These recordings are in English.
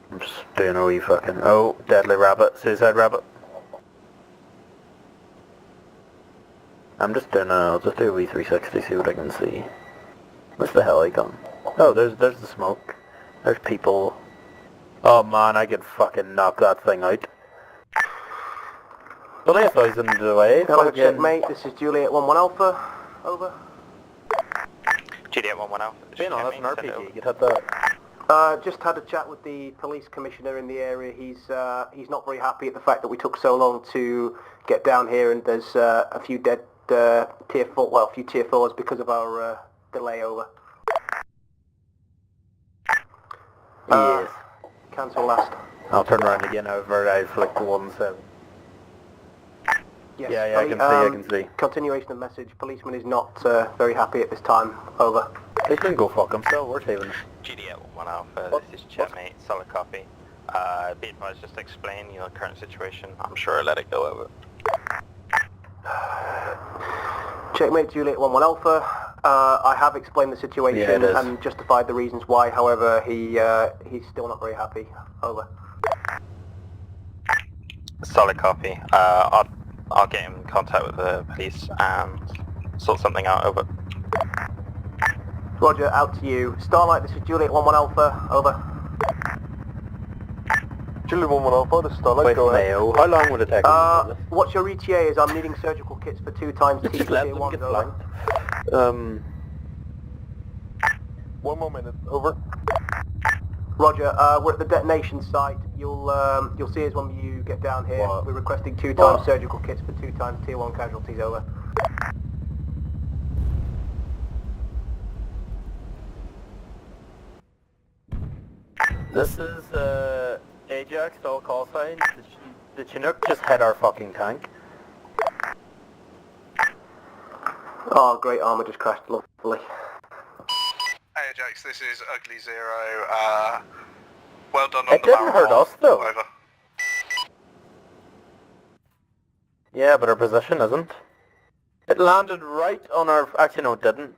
I'm just doing a wee fucking... Oh, deadly rabbit, suicide rabbit. I'm just doing I'll just do a wee 360, see what I can see. Where's the heli gone? Oh, there's the smoke. There's people. Oh man, I could fucking knock that thing out. Only 1,000 away. Hello, checkmate. This is Juliet 11 Alpha. Over. Juliet 11 Alpha. Being honest, an RPG, you'd have that. Just had a chat with the police commissioner in the area. He's not very happy at the fact that we took so long to get down here, and there's a few dead tier 4s because of our delay over. Yes. Cancel last. I'll turn around again, however, I flicked 1-7. Yes, Yeah, I can see. Continuation of message. Policeman is not very happy at this time. Over. They can go fuck himself, we're saving. Juliet 11 Alpha, this is checkmate, solid copy. Be advised, just explain your current situation. I'm sure I'll let it go over. Checkmate Juliet 11 Alpha. I have explained the situation and justified the reasons why. However, he's still not very happy. Over. Solid copy. I'll get in contact with the police and sort something out. Over. Roger, out to you. Starlight, this is Juliet 11 Alpha. Over. Juliet 11 Alpha, this is Starlight. Go ahead. How long would it take? What your ETA is, I'm needing surgical kits for 2 times T Just let tier them 1. get flanked. 1 more minute. Over. Roger, we're at the detonation site. You'll see us when you get down here. What? We're requesting 2 times surgical kits for 2 times tier 1 casualties. Over. This is Ajax, all call signs. The Chinook just hit our fucking tank. Oh, great armor just crashed. Lovely. Ajax, this is Ugly Zero. Well done on It the didn't hurt us though. Over. Yeah, but our position isn't. It landed right on our... Actually, no, it didn't.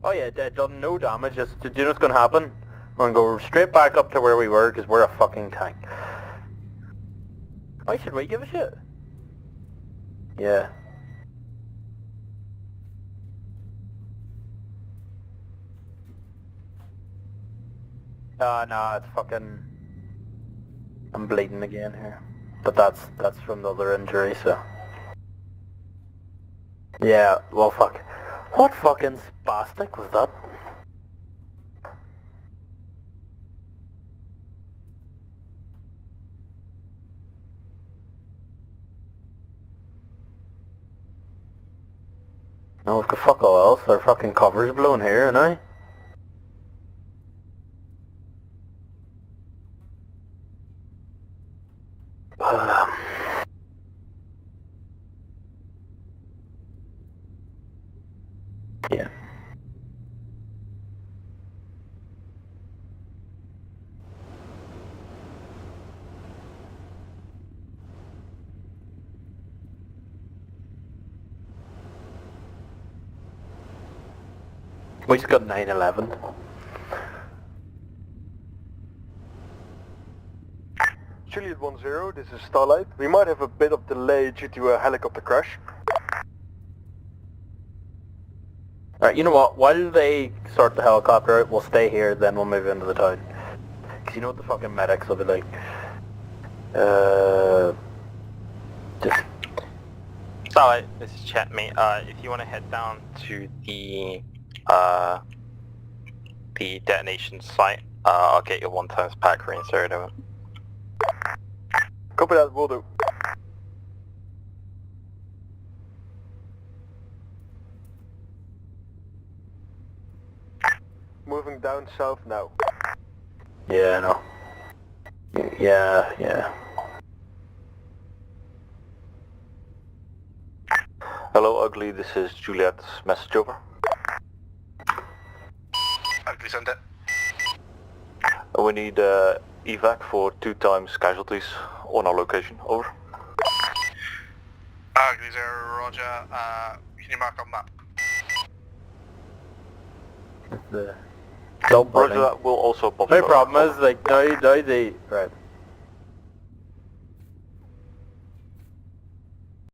Oh yeah, it done no damage. Just, do you know what's going to happen? We're going to go straight back up to where we were, because we're a fucking tank. Why should we give a shit? Yeah. Nah, it's fucking... I'm bleeding again here. But that's from the other injury, so... Yeah, well fuck. What fucking spastic was that? No, we've got fuck all else. Our fucking cover's blown here, and I... Yeah. We just got 9/11. Juliet 10, this is Starlight. We might have a bit of delay due to a helicopter crash. Alright, you know what? While they sort the helicopter out, we'll stay here, then we'll move into the town. Because you know what the fucking medics will be like. Just... Starlight, this is checkmate. If you want to head down to the detonation site, I'll get your 1 times pack reinserted over. Copy that, will do. Moving down south now. Yeah, I know. Yeah. Hello, Ugly, this is Juliet's message over. Ugly, send it. We need evac for 2 times casualties on our location. Over. Ugly Zero, roger. Can you mark on map? The don't Roger that, will also pop no it up. problem is like now they right.